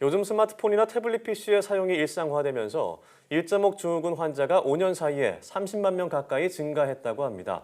요즘 스마트폰이나 태블릿 PC의 사용이 일상화되면서 일자목 증후군 환자가 5년 사이에 30만 명 가까이 증가했다고 합니다.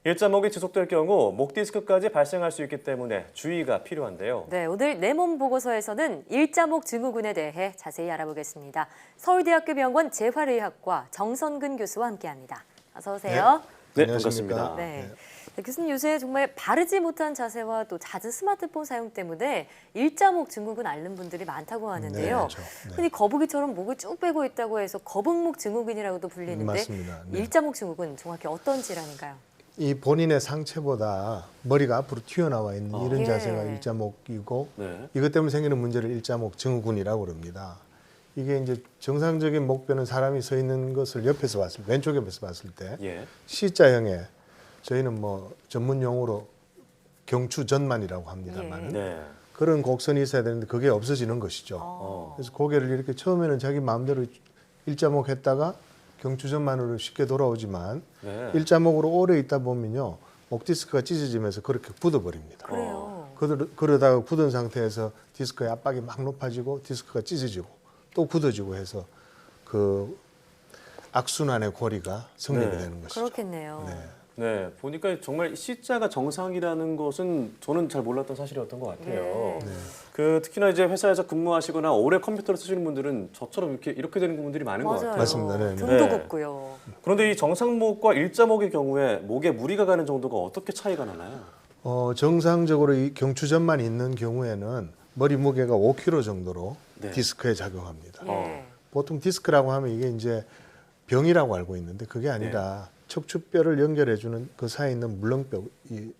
일자목이 지속될 경우 목 디스크까지 발생할 수 있기 때문에 주의가 필요한데요. 네, 오늘 내 몸 보고서에서는 일자목 증후군에 대해 자세히 알아보겠습니다. 서울대학교 병원 재활의학과 정선근 교수와 함께합니다. 어서 오세요. 네, 안녕하십니까. 반갑습니다. 네. 네, 교수님 요새 정말 바르지 못한 자세와 또 잦은 스마트폰 사용 때문에 일자목 증후군 앓는 분들이 많다고 하는데요. 네, 그렇죠. 네. 흔히 거북이처럼 목을 쭉 빼고 있다고 해서 거북목 증후군이라고도 불리는데 맞습니다. 네. 일자목 증후군 정확히 어떤 질환인가요? 이 본인의 상체보다 머리가 앞으로 튀어나와 있는 이런 예. 자세가 일자목이고 네. 이것 때문에 생기는 문제를 일자목 증후군이라고 그럽니다. 이게 이제 정상적인 목뼈는 사람이 서 있는 것을 옆에서 봤을 때, 왼쪽 옆에서 봤을 때 예. C자형의 저희는 뭐 전문 용어로 경추전만이라고 합니다만 네. 그런 곡선이 있어야 되는데 그게 없어지는 것이죠. 어. 그래서 고개를 이렇게 처음에는 자기 마음대로 일자목 했다가 경추전만으로 쉽게 돌아오지만 네. 일자목으로 오래 있다 보면요 목 디스크가 찢어지면서 그렇게 굳어버립니다. 그래요. 그러다가 굳은 상태에서 디스크의 압박이 막 높아지고 디스크가 찢어지고 또 굳어지고 해서 그 악순환의 고리가 성립이 네. 되는 것이죠. 그렇겠네요. 네. 네, 보니까 정말 C자가 정상이라는 것은 저는 잘 몰랐던 사실이었던 것 같아요. 네. 특히나 이제 회사에서 근무하시거나 오래 컴퓨터를 쓰시는 분들은 저처럼 이렇게 되는 분들이 많은 것 맞아요. 같아요. 맞습니다. 네, 네. 등도 네. 굽고요. 그런데 이 정상목과 일자목의 경우에 목에 무리가 가는 정도가 어떻게 차이가 나나요? 정상적으로 이 경추전만 있는 경우에는 머리 무게가 5kg 정도로 네. 디스크에 작용합니다. 예. 보통 디스크라고 하면 이게 이제 병이라고 알고 있는데 그게 아니라 척추뼈를 연결해주는 그 사이에 있는 물렁뼈, 이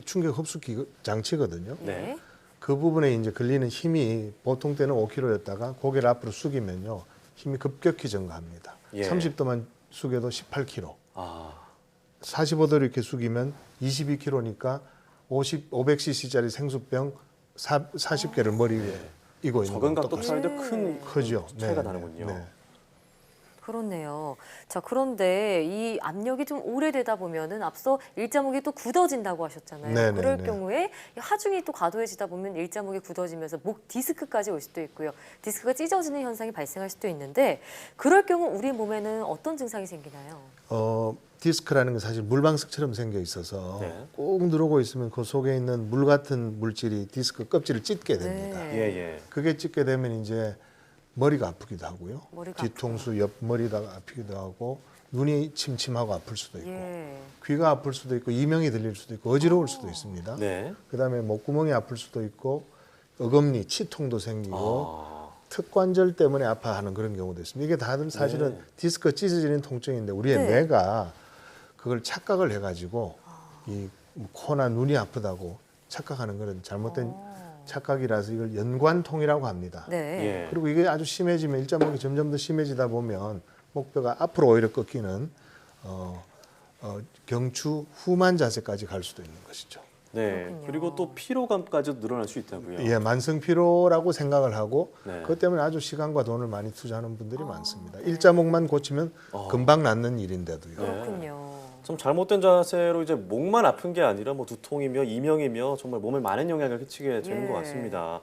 충격 흡수 장치거든요. 네. 그 부분에 이제 걸리는 힘이 보통 때는 5kg였다가 고개를 앞으로 숙이면요 힘이 급격히 증가합니다. 예. 30도만 숙여도 18kg, 아, 45도를 이렇게 숙이면 22kg니까 500cc짜리 생수병 40개를 머리 위에 이고 있는 적은 거랑 각도 똑같습니다. 차이도 큰 크죠. 차이가 네, 나는군요. 네. 그렇네요. 자, 그런데 이 압력이 좀 오래되다 보면은 앞서 일자목이 또 굳어진다고 하셨잖아요. 네네네. 그럴 경우에 이 하중이 또 과도해지다 보면 일자목이 굳어지면서 목 디스크까지 올 수도 있고요. 디스크가 찢어지는 현상이 발생할 수도 있는데 그럴 경우 우리 몸에는 어떤 증상이 생기나요? 디스크라는 게 사실 물방석처럼 생겨 있어서 네. 꾹 누르고 있으면 그 속에 있는 물 같은 물질이 디스크 껍질을 찢게 됩니다. 네. 예, 예. 그게 찢게 되면 이제 머리가 아프기도 하고요. 머리가 뒤통수 옆 머리가 아프기도 하고 눈이 침침하고 아플 수도 있고 예. 귀가 아플 수도 있고 이명이 들릴 수도 있고 어지러울 수도 있습니다. 네. 그다음에 목구멍이 아플 수도 있고 어금니, 치통도 생기고 아, 특관절 때문에 아파하는 그런 경우도 있습니다. 이게 다들 사실은 네. 디스크 찢어지는 통증인데 우리의 네. 뇌가 그걸 착각을 해가지고 이 코나 눈이 아프다고 착각하는 그런 잘못된 착각이라서 이걸 연관통이라고 합니다. 네. 예. 그리고 이게 아주 심해지면 일자목이 점점 더 심해지다 보면 목뼈가 앞으로 오히려 꺾이는 경추 후만 자세까지 갈 수도 있는 것이죠. 네. 그렇군요. 그리고 또 피로감까지도 늘어날 수 있다고요. 예, 만성 피로라고 생각을 하고 네. 그것 때문에 아주 시간과 돈을 많이 투자하는 분들이 많습니다. 네. 일자목만 고치면 금방 낫는 일인데도요. 네. 그렇군요. 좀 잘못된 자세로 이제 목만 아픈 게 아니라 뭐 두통이며 이명이며 정말 몸에 많은 영향을 끼치게 되는 예. 것 같습니다.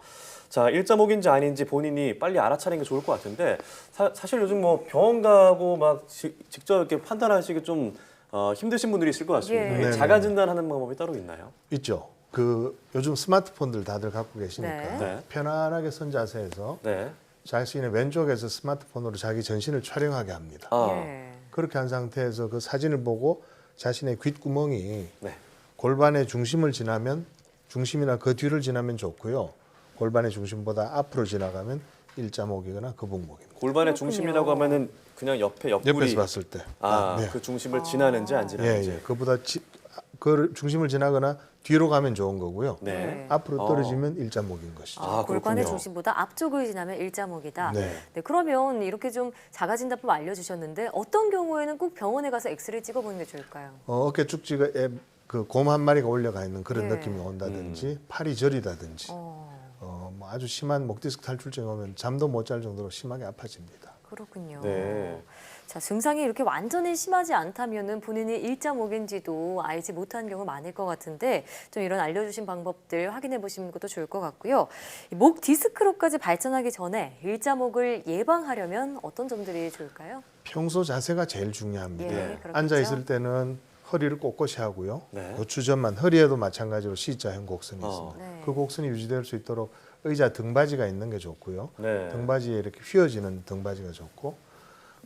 자, 일자목인지 아닌지 본인이 빨리 알아차리는 게 좋을 것 같은데 사실 요즘 뭐 병원 가고 막 직접 이렇게 판단하시기 좀 힘드신 분들이 있을 것 같습니다. 예. 이 네네. 자가 진단하는 방법이 따로 있나요? 있죠. 그 요즘 스마트폰들 다들 갖고 계시니까 네. 네. 편안하게 선 자세에서 네. 자신의 왼쪽에서 스마트폰으로 자기 전신을 촬영하게 합니다. 아, 예. 그렇게 한 상태에서 그 사진을 보고 자신의 귓구멍이 네. 골반의 중심을 지나면 중심이나 그 뒤를 지나면 좋고요. 골반의 중심보다 앞으로 지나가면 일자목이거나 거북목입니다. 골반의 그렇군요. 중심이라고 하면은 그냥 옆구리. 옆에서 봤을 때. 아, 네. 그 중심을 지나는지 안 예, 지나는지. 예. 그보다 그 중심을 지나거나 뒤로 가면 좋은 거고요. 네. 앞으로 떨어지면 일자목인 것이죠. 아, 골반의 그렇군요. 중심보다 앞쪽을 지나면 일자목이다. 네. 네, 그러면 이렇게 좀 자가진단법 알려주셨는데 어떤 경우에는 꼭 병원에 가서 엑스레이 찍어보는 게 좋을까요? 어깨 축지가 그곰 한 마리가 올려가 있는 그런 네. 느낌이 온다든지 팔이 저리다든지 어, 뭐 아주 심한 목 디스크 탈출증 오면 잠도 못 잘 정도로 심하게 아파집니다. 그렇군요. 네. 자, 증상이 이렇게 완전히 심하지 않다면은 본인이 일자목인지도 알지 못한 경우 많을 것 같은데 좀 이런 알려주신 방법들 확인해 보시는 것도 좋을 것 같고요. 이목 디스크로까지 발전하기 전에 일자목을 예방하려면 어떤 점들이 좋을까요? 평소 자세가 제일 중요합니다. 예, 네. 그렇겠죠. 앉아 있을 때는 허리를 꼿꼿이 하고요. 네. 고추전만 허리에도 마찬가지로 C자형 곡선이 있습니다. 네. 그 곡선이 유지될 수 있도록 의자 등받이가 있는 게 좋고요. 네. 등받이에 이렇게 휘어지는 등받이가 좋고,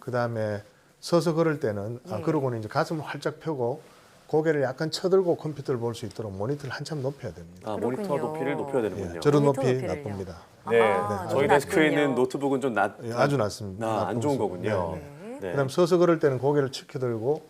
그 다음에 서서 걸을 때는 예. 그러고는 이제 가슴을 활짝 펴고 고개를 약간 쳐들고 컴퓨터를 볼 수 있도록 모니터를 한참 높여야 됩니다. 아, 모니터 그렇군요. 높이를 높여야 되는군요. 예, 저런 모니터 높이 높이를요. 나쁩니다. 네. 아하, 저희 너무 데스크에 있는 낮군요. 노트북은 좀 예, 아주 낮습니다. 안 나쁜 좋은 수- 거군요. 네, 네. 네. 네. 그다음 서서 걸을 때는 고개를 치켜들고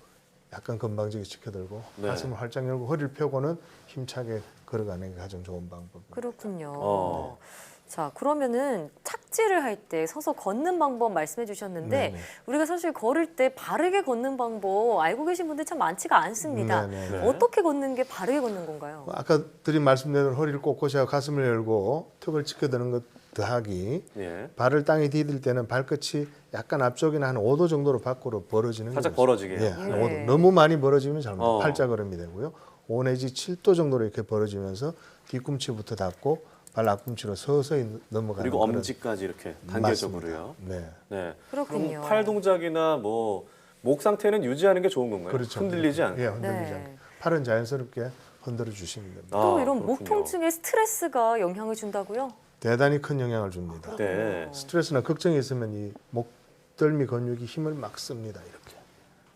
약간 건방지게 치켜들고 네. 가슴을 활짝 열고 허리를 펴고는 힘차게 걸어가는 게 가장 좋은 방법입니다. 그렇군요. 어. 자, 그러면은 착지를 할 때 서서 걷는 방법 말씀해 주셨는데 네네. 우리가 사실 걸을 때 바르게 걷는 방법 알고 계신 분들 참 많지가 않습니다. 네네. 네. 어떻게 걷는 게 바르게 걷는 건가요? 아까 드린 말씀대로 허리를 꼿꼿이 하고 가슴을 열고 턱을 치켜드는 것 더하기, 예. 발을 땅에 디딜 때는 발끝이 약간 앞쪽이나 한 5도 정도로 밖으로 벌어지는 살짝 게 벌어지게. 예, 한 예. 5도. 너무 많이 벌어지면 잘못돼요. 어. 팔자걸음이 되고요. 5 내지 7도 정도로 이렇게 벌어지면서 뒤꿈치부터 닿고 발 앞꿈치로 서서히 넘어가는 그리고 그런- 엄지까지 이렇게 단계적으로요. 맞습니다. 네. 네. 그렇군요. 그럼 팔 동작이나 뭐 목 상태는 유지하는 게 좋은 건가요? 그렇죠. 흔들리지 않게. 예, 흔들리지 네. 않게. 팔은 자연스럽게 흔들어 주시면 됩니다. 또 아, 이런 목 그렇군요. 통증에 스트레스가 영향을 준다고요? 대단히 큰 영향을 줍니다. 네. 스트레스나 걱정이 있으면 이 목덜미 근육이 힘을 막 씁니다. 이렇게.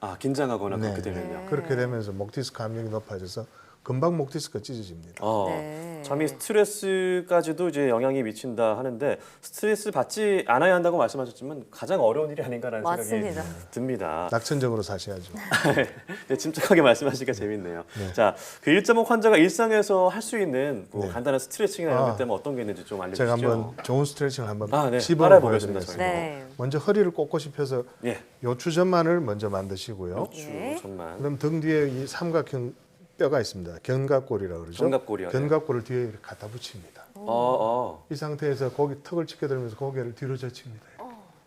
아, 긴장하거나 네. 그렇게 되면요. 네. 그렇게 되면서 목 디스크 함량이 높아져서 금방 목 디스크가 찢어집니다. 네. 참 이 스트레스까지도 이제 영향이 미친다 하는데 스트레스 받지 않아야 한다고 말씀하셨지만 가장 어려운 일이 아닌가라는 맞습니다. 생각이 듭니다. 낙천적으로 사셔야죠. 네, 침착하게 말씀하시니까 재밌네요. 네. 자, 그 일자목 환자가 일상에서 할 수 있는 뭐 네. 간단한 스트레칭이나 이런 아. 것 때문에 어떤 게 있는지 좀 알려주시죠. 제가 한번 좋은 스트레칭을 한번 아, 네. 시범을 따라해보겠습니다, 보여드리겠습니다. 네. 먼저 허리를 꼿꼿이 펴서 예, 요추전만을 먼저 만드시고요. 예. 정말. 그럼 등 뒤에 이 삼각형 뼈가 있습니다. 견갑골이라고 그러죠. 견갑골이요. 네. 견갑골을 뒤에 이렇게 갖다 붙입니다. 이 상태에서 고기 턱을 치켜들면서 고개를 뒤로 젖힙니다.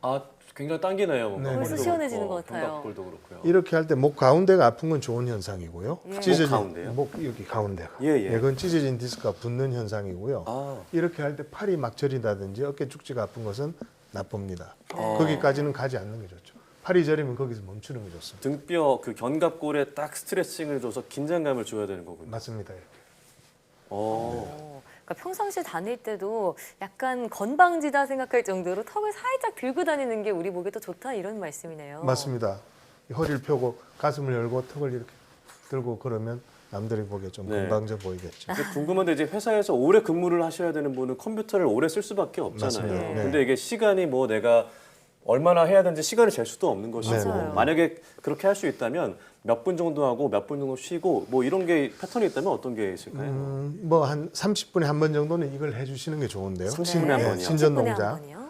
아, 굉장히 당기네요. 뭔가. 네, 머리도 벌써 시원해지는 그렇고, 것 같아요. 견갑골도 그렇고요. 이렇게 할 때 목 가운데가 아픈 건 좋은 현상이고요. 예. 찢어진 목 가운데요? 목 여기 가운데가. 예, 예. 그건 찢어진 디스크가 붙는 현상이고요. 아, 이렇게 할 때 팔이 막 저린다든지 어깨 쭉지가 아픈 것은 나쁩니다. 어. 거기까지는 가지 않는 게 좋죠. 팔이 저리면 거기서 멈추는 게 좋습니다. 등뼈 그 견갑골에 딱 스트레칭을 줘서 긴장감을 줘야 되는 거군요. 맞습니다. 이렇게. 그러니까 평상시에 다닐 때도 약간 건방지다 생각할 정도로 턱을 살짝 들고 다니는 게 우리 목에 더 좋다 이런 말씀이네요. 맞습니다. 허리를 펴고 가슴을 열고 턱을 이렇게 들고 그러면 남들이 보기에 좀 네. 건방져 보이겠죠. 근데 궁금한데 이제 회사에서 오래 근무를 하셔야 되는 분은 컴퓨터를 오래 쓸 수밖에 없잖아요. 맞습니다. 네. 근데 이게 시간이 뭐 내가 얼마나 해야 되는지 시간을 잴 수도 없는 것이고 맞아요. 만약에 그렇게 할 수 있다면 몇 분 정도 하고 몇 분 정도 쉬고 뭐 이런 게 패턴이 있다면 어떤 게 있을까요? 뭐 한 30분에 한 번 정도는 이걸 해주시는 게 좋은데요. 30분에 한 번이요? 신전 30분에 한 동작. 번이요?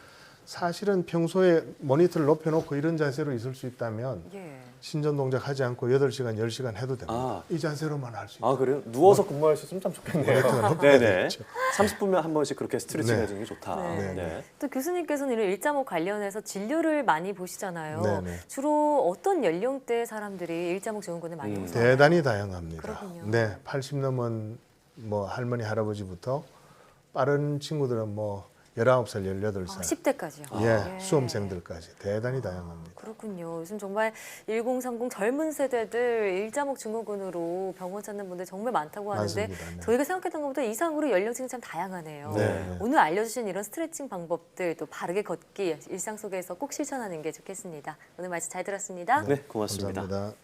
사실은 평소에 모니터를 높여놓고 이런 자세로 있을 수 있다면 예. 신전 동작 하지 않고 8시간, 10시간 해도 됩니다. 아. 이 자세로만 할 수 있어요. 아 그래요? 누워서 근무할 수 있으면 참 좋겠네요. 높여야 네네. 되겠죠. 30분에 한 번씩 그렇게 스트레칭 네. 해주는 게 좋다. 네. 네. 또 교수님께서는 이런 일자목 관련해서 진료를 많이 보시잖아요. 네네. 주로 어떤 연령대 사람들이 일자목 증후군을 많이 오세요? 대단히 다양합니다. 그렇군요. 네, 80 넘은 뭐 할머니, 할아버지부터 빠른 친구들은 뭐 19살, 18살, 10대까지요. 예, 수험생들까지 대단히 다양합니다. 그렇군요. 요즘 정말 1030 젊은 세대들 일자목 증후군으로 병원 찾는 분들 정말 많다고 하는데 많습니다. 네. 저희가 생각했던 것보다 이상으로 연령층이 참 다양하네요. 네. 오늘 알려주신 이런 스트레칭 방법들 또 바르게 걷기 일상 속에서 꼭 실천하는 게 좋겠습니다. 오늘 말씀 잘 들었습니다. 네, 고맙습니다. 감사합니다.